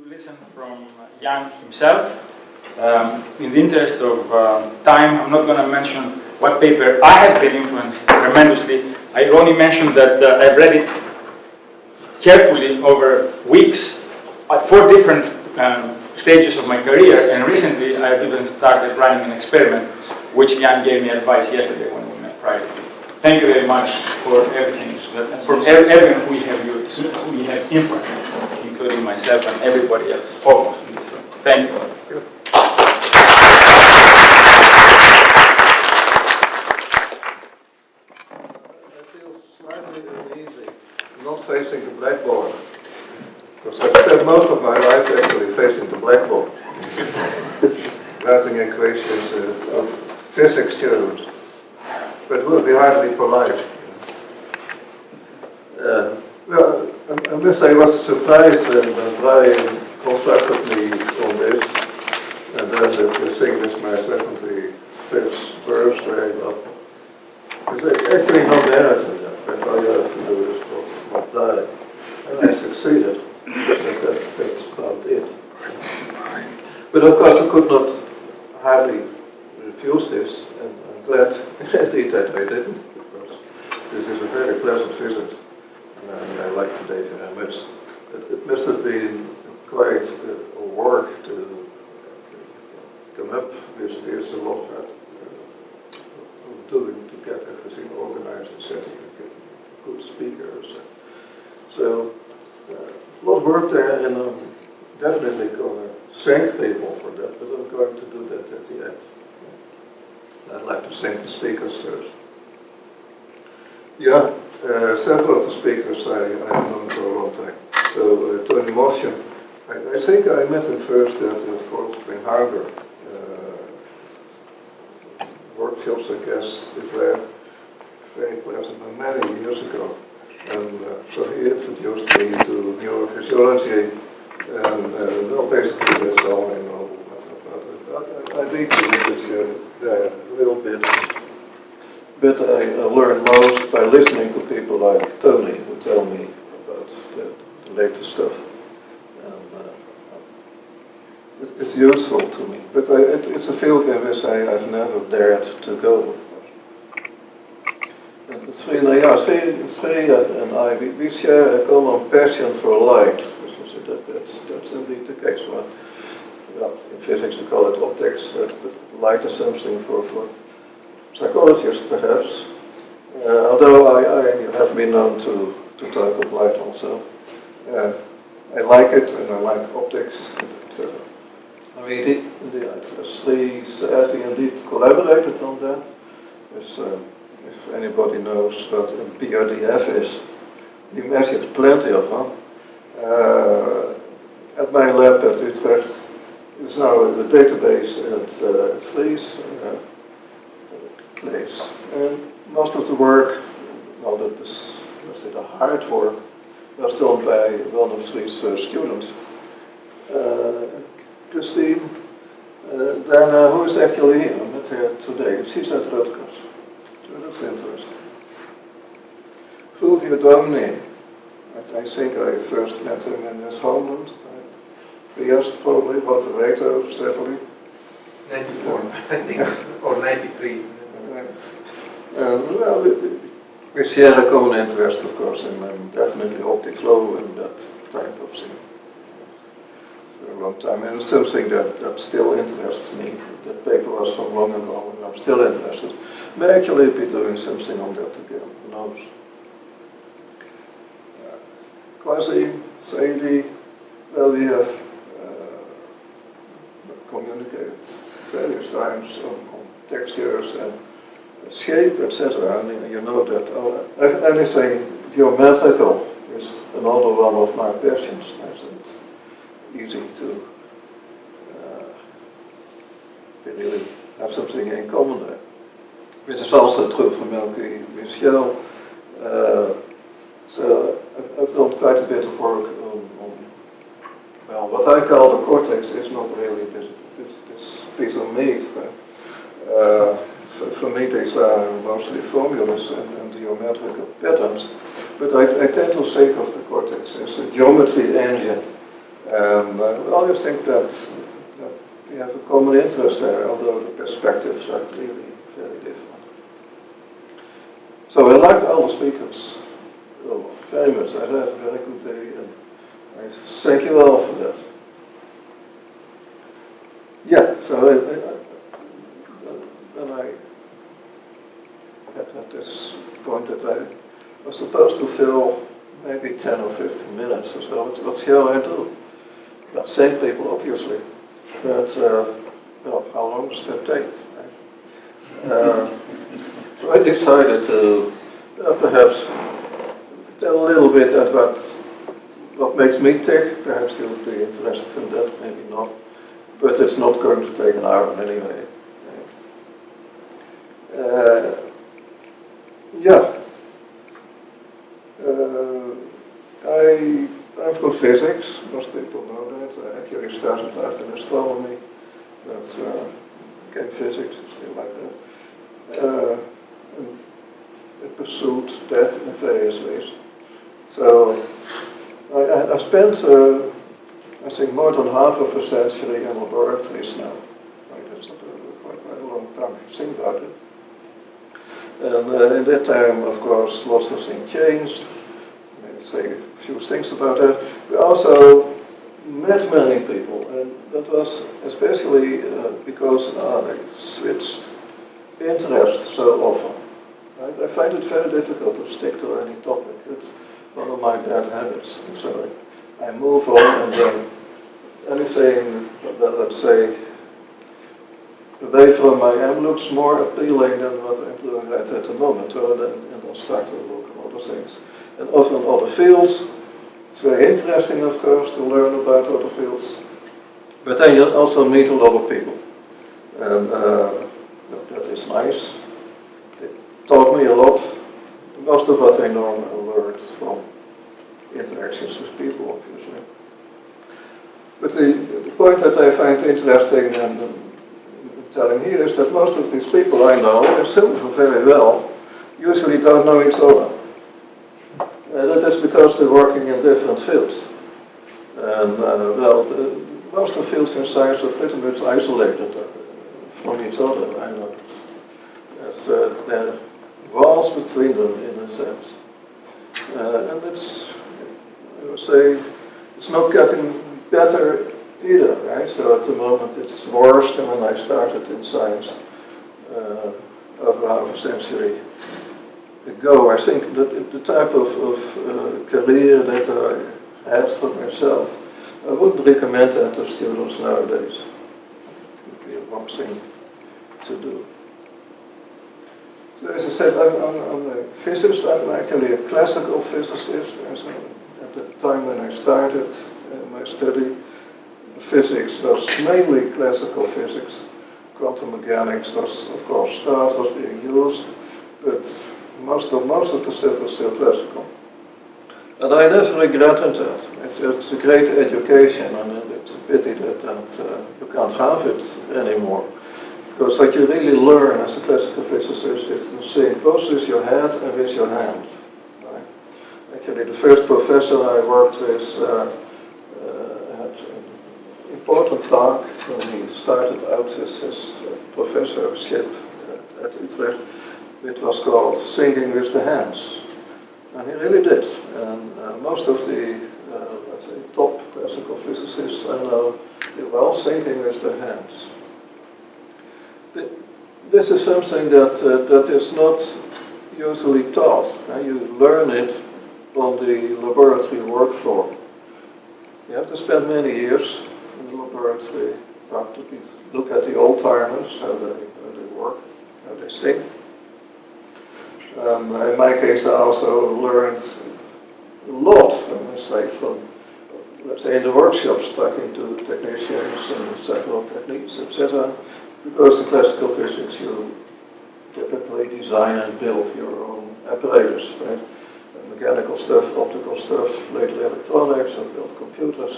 listen from Jan himself. In the interest of time, I'm not going to mention what paper I have been influenced tremendously. I only mentioned that I've read it carefully over weeks at 4 different stages of my career, and recently I've even started running an experiment, which Jan gave me advice yesterday when we met privately. Thank you very much for everything, from everyone who we have influenced, including myself and everybody else, almost in this room. Thank you. I feel slightly uneasy not facing the blackboard, because I spent most of my life actually facing the blackboard, writing equations of physics theorems, but it would be hardly polite. Well, I must say I was surprised when Brian contacted me on this, and then the thing is my 75th birthday. Well, it's actually not anything that all you have to do is not die. And I succeeded, but that's about it. But of course I could not hardly refuse this, and I'm glad indeed that I didn't, because this is a very pleasant visit, and I like today very much. It must have been quite a work to come up with this, a lot of doing to get everything organized and setting good speakers. So a lot of work there, and I'm definitely going to thank people for that, but I'm going to do that at the end. I'd like to thank the speakers first. Yeah, several of the speakers I've known for a long time. So Tony Motion, I think I met him first at Koenderink Harbor. Workshops, I guess, that were very pleasant many years ago. And so he introduced me to neurophysiology, and well, basically that's all I know. I read the literature there a little bit, but I learn most by listening to people like Tony, who tell me about the latest stuff. It's useful to me, but it's a field in which I've never dared to go, of course. And Sri and I, we share a common passion for light. That's indeed the case. Well, in physics we call it optics, but light is something for psychologists, perhaps. Although I have been known to talk of light also. I like it, and I like optics. Sri says we indeed collaborated on that. If anybody knows what a PRDF is, we measured plenty of them. At my lab at Utrecht is now a database at Sri's place. And most of the work, well, that is, let's say, the hard work, was done by one of Sri's students. Christine, then who is actually here? I met her today. She's at Rutgers. So that's interesting. Fulvio Domini, I think I first met him in his homeland. 3 years probably, Valverato, several. 94, I think, or 93. Right. Well, we share a common interest, of course, in definitely optic flow and that type of thing. For a long time, and it's something that still interests me. That paper was from long ago, and I'm still interested. May actually be doing something on that again, who knows. Quasi, Sadie, well, we have communicated various times on textures and shape, etc. And you know that anything geometrical is another one of my passions. Easy to really have something in common there, which is also true for Melky Michel. So I've done quite a bit of work on well, what I call the cortex is not really this piece of meat. For me, these are mostly formulas and geometrical patterns, but I tend to think of the cortex as a geometry engine And we always think that we have a common interest there, although the perspectives are clearly very different. So I liked all the speakers very much. I had a very good day, and I thank you all for that. Yeah, so then I at this point that I was supposed to fill maybe 10 or 15 minutes or so. What shall I do? Well, same people, obviously. But, well, how long does that take? So I decided to perhaps tell a little bit about what makes me tick. Perhaps you would be interested in that, maybe not. But it's not going to take an hour anyway. Yeah. I'm from physics, most people know that. I actually started out in astronomy, but became physics, still like that. And I pursued that in various ways. So I've spent, I think, more than half of a century in laboratories now. Right, that's not quite a long time to think about it. And in that time, of course, lots of things changed. Maybe say a few things about that. We also met many people, and that was especially because I switched interests so often. Right? I find it very difficult to stick to any topic. It's one of my bad habits. So I move on, and then anything that, let's say, away from I am looks more appealing than what I'm doing right at the moment, and I'll start to look at other things. And often other fields. It's very interesting, of course, to learn about other fields. But then you also meet a lot of people. And that is nice. They taught me a lot. Most of what I know I learned from interactions with people, obviously. But the point that I find interesting and telling here is that most of these people I know, and some of them very well, usually don't know each other. That is because they're working in different fields. And well, most of the fields in science are pretty much isolated from each other. I know there are walls between them in a sense. And it's, I would say, it's not getting better either, right? So at the moment it's worse than when I started in science over half a century ago. I think that the type of career that I had for myself, I wouldn't recommend that to students nowadays. It would be a wrong thing to do. So as I said, I'm a physicist. I'm actually a classical physicist. At the time when I started my study, physics was mainly classical physics. Quantum mechanics was, of course, was being used, but most of the stuff was still classical. And I never regretted that. It's a great education, and it's a pity that you can't have it anymore. Because what you really learn as a classical physicist is to think both with your head and with your hand. Right? Actually, the first professor I worked with had an important talk when he started out his professorship at Utrecht. It was called Thinking with the Hands. And he really did. And most of the, let's say, top classical physicists I know, they're well thinking with their hands. This is something that is not usually taught. You learn it on the laboratory work floor. You have to spend many years in the laboratory, look at the old-timers, how they work, how they think. In my case, I also learned a lot, I must say, from, let's say, in the workshops, talking to technicians and several techniques, etc. Because in classical physics, you typically design and build your own apparatus, right? Mechanical stuff, optical stuff, later electronics, and build computers,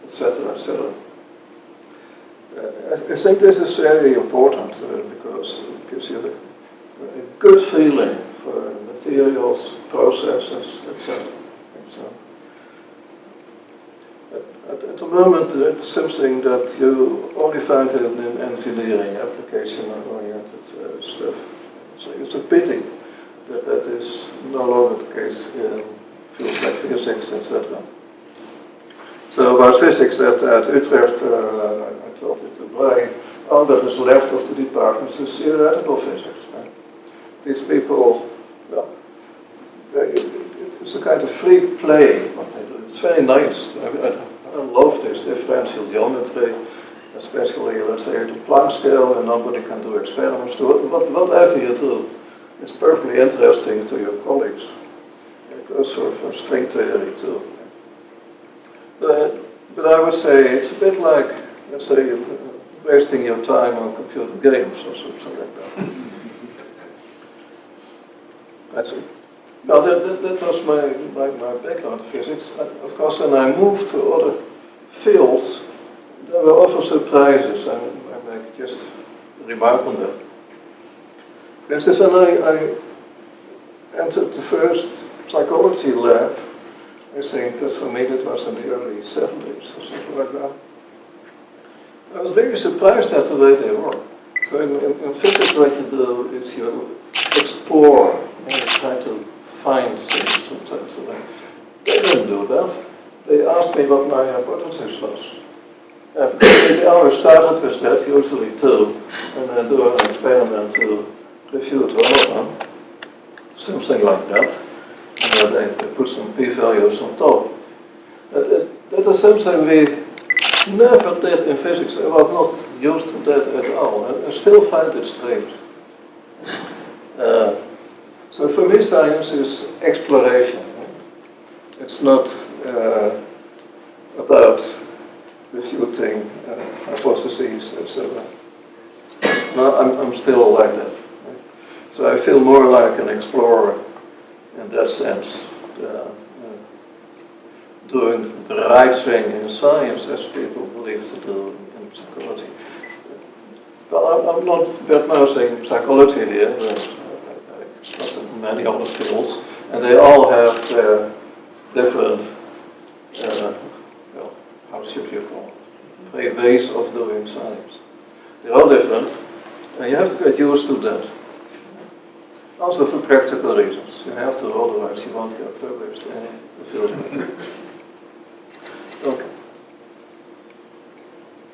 etc., etc. I think this is very important because it gives you a good feeling for materials, processes, etc. At the moment, it's something that you only find in engineering, application-oriented stuff. So it's a pity that that is no longer the case in fields like physics, etc. So about physics at Utrecht, I told it to Brian, all that is left of the department is theoretical physics. Right? These people, well, it's a kind of free play what they do. It's very nice. I love this differential geometry, especially, let's say, at the Planck scale, and nobody can do experiments. So whatever you do, it's perfectly interesting to your colleagues. It goes for string theory too. But I would say it's a bit like, let's say, wasting your time on computer games or something like that. That's it. Now that was my background in physics. Of course, when I moved to other fields, there were often surprises. I make just a remark on that. For instance, when I entered the first psychology lab, I think that for me that was in the early 70s or something like that. I was really surprised at the way they work. So in physics what you do is you explore and you try to find things sometimes. So they didn't do that. They asked me what my hypothesis was. They always started with that, usually two, and then do an experiment to refute one of them. Something like that. And then they put some p-values on top. That is something we never did in physics. I was not used to that at all. I still find it strange. So for me, science is exploration. It's not about refuting hypotheses, etc. No, I'm still like that. So I feel more like an explorer in that sense. Doing the right thing in science as people believe to do in psychology. But I'm not bad-mouthing psychology here. There's many other fields, and they all have their different, well, how should you call it, ways of doing science. They're all different, and you have to get used to that. Also for practical reasons. You have to, otherwise you won't get published in the field. Okay.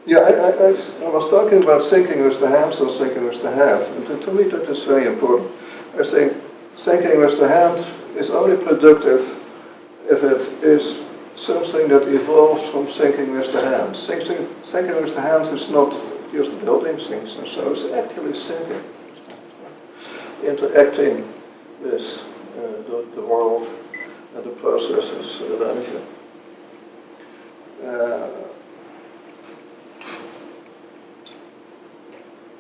Yeah, I was talking about thinking with the hands or thinking with the head. And to me that is very important. I think thinking with the hand is only productive if it is something that evolves from thinking with the hands. Thinking with the hands is not just building things and so, it's actually thinking. Interacting with the world and the processes around you.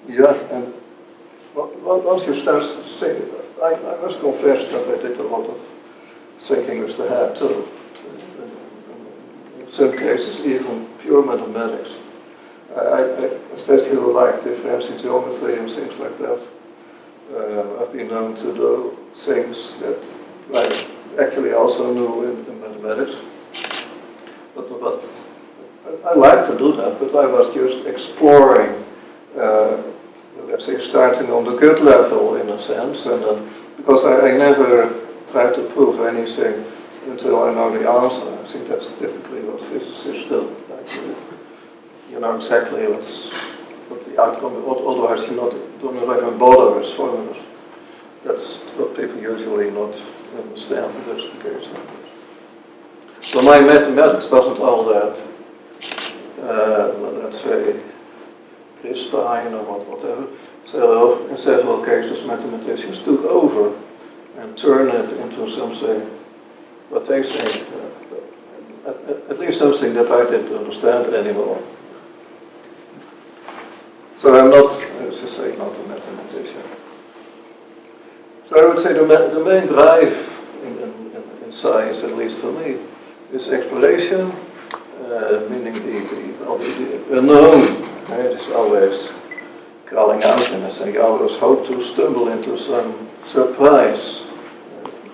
Yeah, and once you start thinking, I must confess that I did a lot of thinking with the head too. In some cases, even pure mathematics. I especially like differential geometry and things like that. I've been known to do things that I actually also knew in mathematics. But I like to do that, but I was just exploring, let's say, starting on the gut level in a sense, and because I never tried to prove anything until I know the answer. I think that's typically what physicists do. Like, you know exactly what the outcome is, otherwise you do not even bother with formulas. That's what people usually not understand, but that's the case. So my mathematics wasn't all that, let's say, pristine or whatever. So in several cases mathematicians took over and turned it into something, what they think, at least something that I didn't understand anymore. So I'm not, as you say, not a mathematician. So I would say the main drive in science, at least for me, is exploration, meaning the unknown. It is always calling out, and I say, you always hope to stumble into some surprise.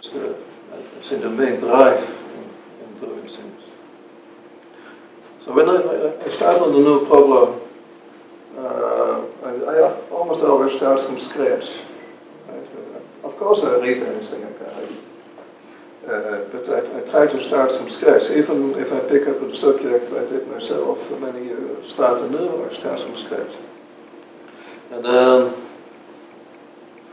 It's in the main drive in doing things. So when I start on a new problem, I almost always start from scratch. Right? Of course I read anything I can read. But I try to start from scratch. Even if I pick up a subject I did myself for many years, start anew, I start from scratch. And then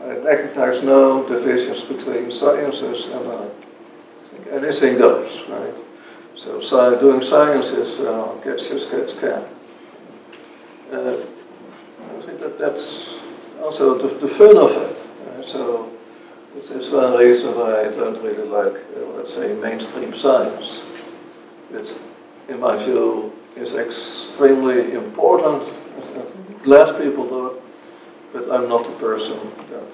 I recognize no divisions between sciences and I think anything goes, right? So doing science is catch as catch can. I think that's also the fun of it. Right? So it's one reason why I don't really like, let's say, mainstream science. It's, in my view, is extremely important. I'm glad people do it, but I'm not the person that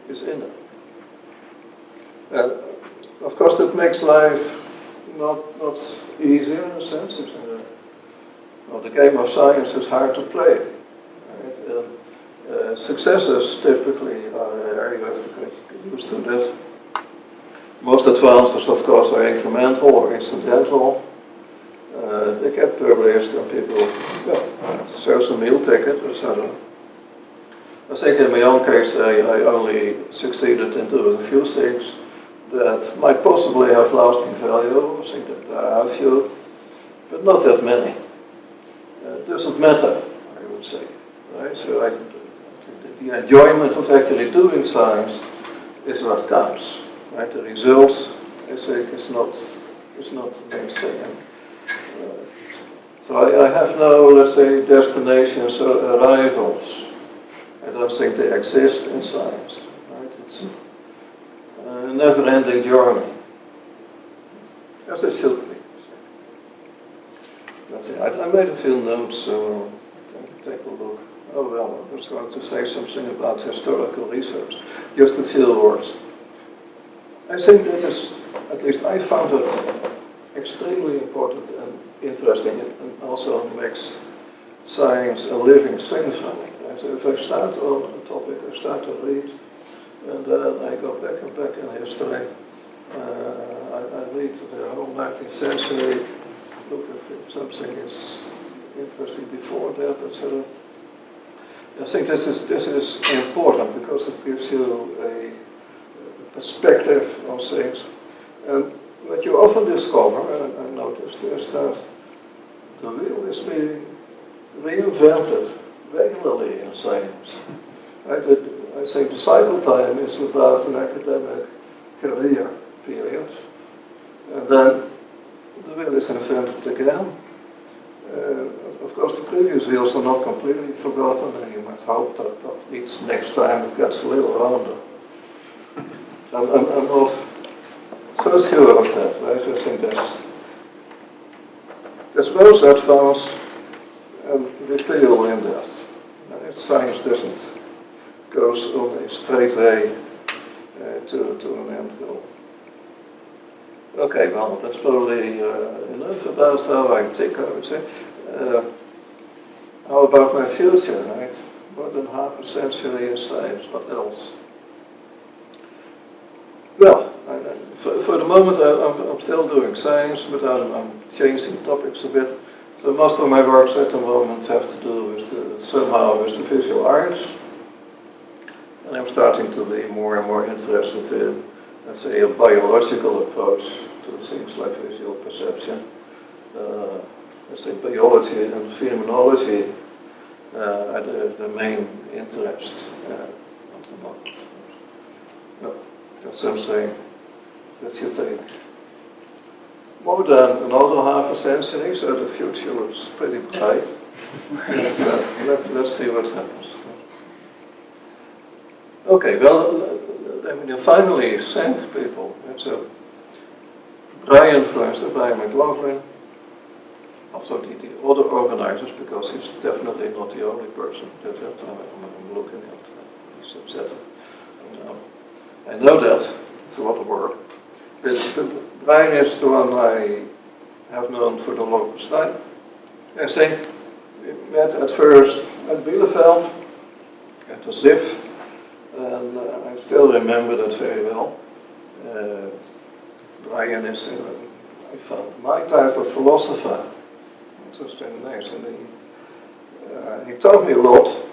is in it. Of course, that makes life not easier in a sense. Well, the game of science is hard to play. Right? Successes typically are, you have to get used to that. Most advances, of course, are incremental or incidental. They get published and people shows a meal ticket, etc. I think in my own case, I only succeeded in doing a few things that might possibly have lasting value. I think that there are a few, but not that many. It doesn't matter, I would say. Right? So the enjoyment of actually doing science is what counts. Right? The result, I think, is not the main thing. So I have no, let's say, destinations or arrivals. I don't think they exist in science. Right? It's a never-ending journey, as it should be. That's it. I made a few notes, so take a look. Oh well, I was going to say something about historical research. Just a few words. I think that is, at least I found it extremely important and interesting, and also makes science a living thing for me. Right? So if I start on a topic, I start to read, and then I go back and back in history. I read the whole 19th century, look if something is interesting before that, etc. I think this is important because it gives you a perspective on things. And what you often discover, and I noticed, is that the wheel is being reinvented regularly in science. Right? I think the cycle time is about an academic career period, and then the wheel is invented again. Of course, the previous wheels are not completely forgotten, and you might hope that each next time it gets a little rounder. I'm not so sure of that, right? I think there's both advance and repeal in that. Right? Science doesn't go on a straight way to an end goal. Okay, well, that's probably enough about how I think, I would say. How about my future, right? More than half a century in science, what else? Well, for the moment I'm still doing science, but I'm changing topics a bit. So most of my works at the moment have to do with somehow with the visual arts. And I'm starting to be more and more interested in, let's say, a biological approach to things like visual perception. Let's say biology and phenomenology are the main interests at the moment. No, that's something that should take more than another half a century, so the future is pretty bright. Let's see what happens. Okay, well, let me finally thank people. So Brian first, Brian McLaughlin, also the other organizers, because he's definitely not the only person that I'm looking at. He's upset. I know that, it's a lot of work. But Brian is the one I have known for the longest time. I think we met at first at Bielefeld, at the ZIF, and I still remember that very well. Brian is, I found my type of philosopher. Interesting names. And he taught me a lot.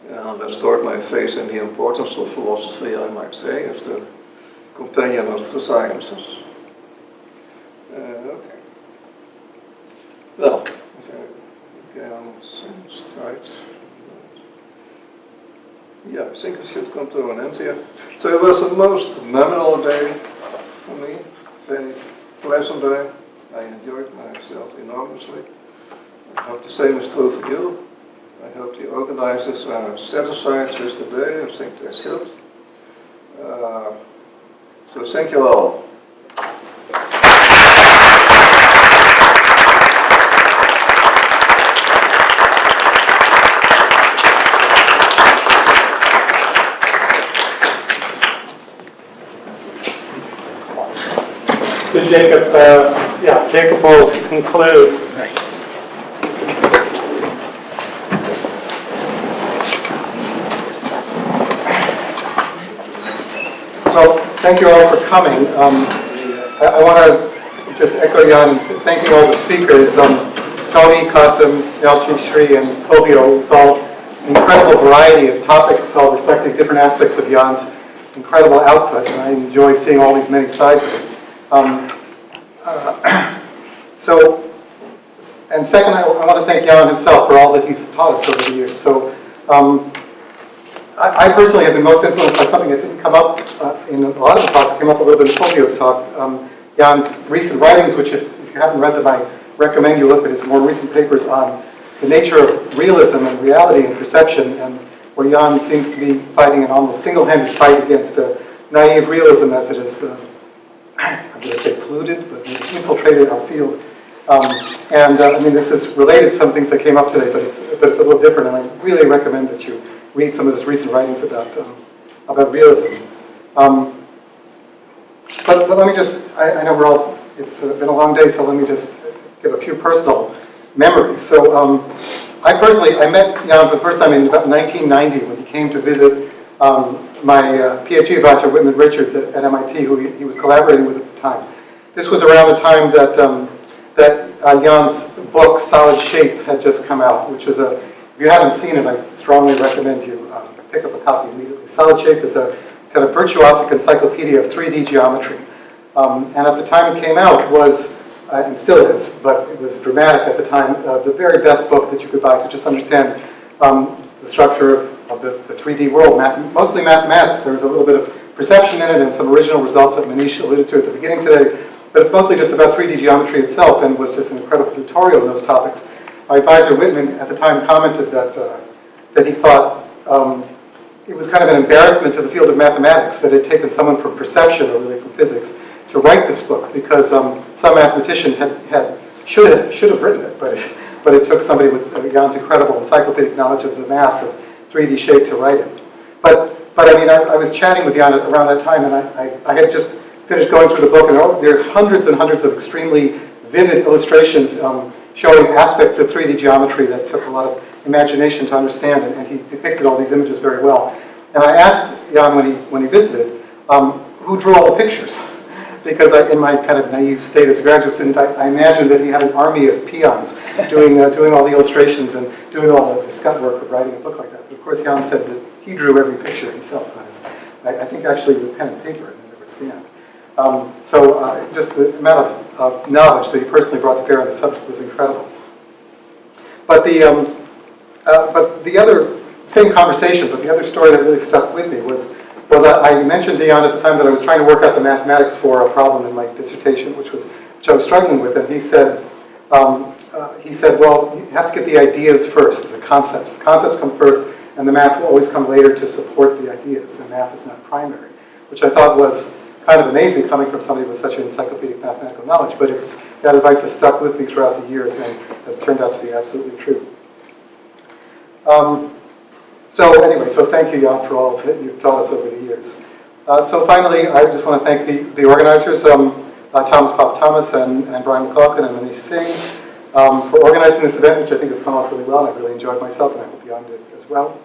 And restored my faith in the importance of philosophy, I might say, as the companion of the sciences. Okay. Well, again, seems right. Yeah, I think I should come to an end here. So it was the most memorable day for me, very pleasant day. I enjoyed myself enormously. I hope the same is true for you. I hope the organizers are satisfied with the day. I think they should. So thank you all. So Jacob, Jacob will conclude. Well, thank you all for coming. I want to just echo Jan, thanking all the speakers, Tony, Qasim, Yalchi, Shri, and Fulvio. It's all incredible variety of topics, all reflecting different aspects of Jan's incredible output, and I enjoyed seeing all these many sides of it. And second, I want to thank Jan himself for all that he's taught us over the years. So, I personally have been most influenced by something that didn't come up in a lot of the talks. It came up a little bit in Fulvio's talk. Jan's recent writings, which if you haven't read them, I recommend you look at his more recent papers on the nature of realism and reality and perception, and where Jan seems to be fighting an almost single-handed fight against naive realism as it is, I'm going to say polluted, but infiltrated our field. I mean, this is related to some things that came up today, but it's a little different, and I really recommend that you read some of his recent writings about realism. But let me just, I know it's been a long day, so let me just give a few personal memories. So I met Jan for the first time in about 1990 when he came to visit my PhD advisor, Whitman Richards at MIT, who he was collaborating with at the time. This was around the time that Jan's book, Solid Shape, had just come out, which was if you haven't seen it, I strongly recommend you pick up a copy immediately. Solid Shape is a kind of virtuosic encyclopedia of 3D geometry. And at the time it came out was, and still is, but it was dramatic at the time, the very best book that you could buy to just understand the structure of the 3D world, mostly mathematics. There was a little bit of perception in it and some original results that Manish alluded to at the beginning today, but it's mostly just about 3D geometry itself and was just an incredible tutorial in those topics. My advisor Whitman at the time commented that he thought it was kind of an embarrassment to the field of mathematics that it had taken someone from perception, or really from physics, to write this book, because some mathematician should have written it, but it took somebody with Jan's incredible encyclopedic knowledge of the math of 3D shape to write it. But I mean, I was chatting with Jan around that time, and I had just finished going through the book, and there are hundreds and hundreds of extremely vivid illustrations showing aspects of 3D geometry that took a lot of imagination to understand, and he depicted all these images very well. And I asked Jan when he visited, who drew all the pictures? Because in my kind of naive state as a graduate student, I imagined that he had an army of peons doing all the illustrations and doing all the scut work of writing a book like that. But of course, Jan said that he drew every picture himself. I think actually with pen and paper, and then they were scanned. Just the amount of knowledge that he personally brought to bear on the subject was incredible. But the other, same conversation, but the other story that really stuck with me was I mentioned to Jan at the time that I was trying to work out the mathematics for a problem in my dissertation, which I was struggling with, and he said, well, you have to get the ideas first, the concepts. The concepts come first, and the math will always come later to support the ideas. The math is not primary, which I thought was kind of amazing coming from somebody with such an encyclopedic mathematical knowledge, but that advice has stuck with me throughout the years and has turned out to be absolutely true. So thank you, Jan, for all that you've taught us over the years. So finally, I just want to thank the organizers, Thomas Pop Thomas and Brian McLaughlin and Manish Singh, for organizing this event, which I think has come off really well, and I really enjoyed myself, and I hope Jan did as well.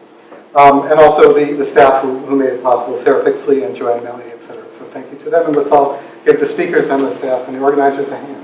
And also the staff who made it possible, Sarah Pixley and Joanne Melly, etc. So thank you to them, and let's all give the speakers and the staff and the organizers a hand.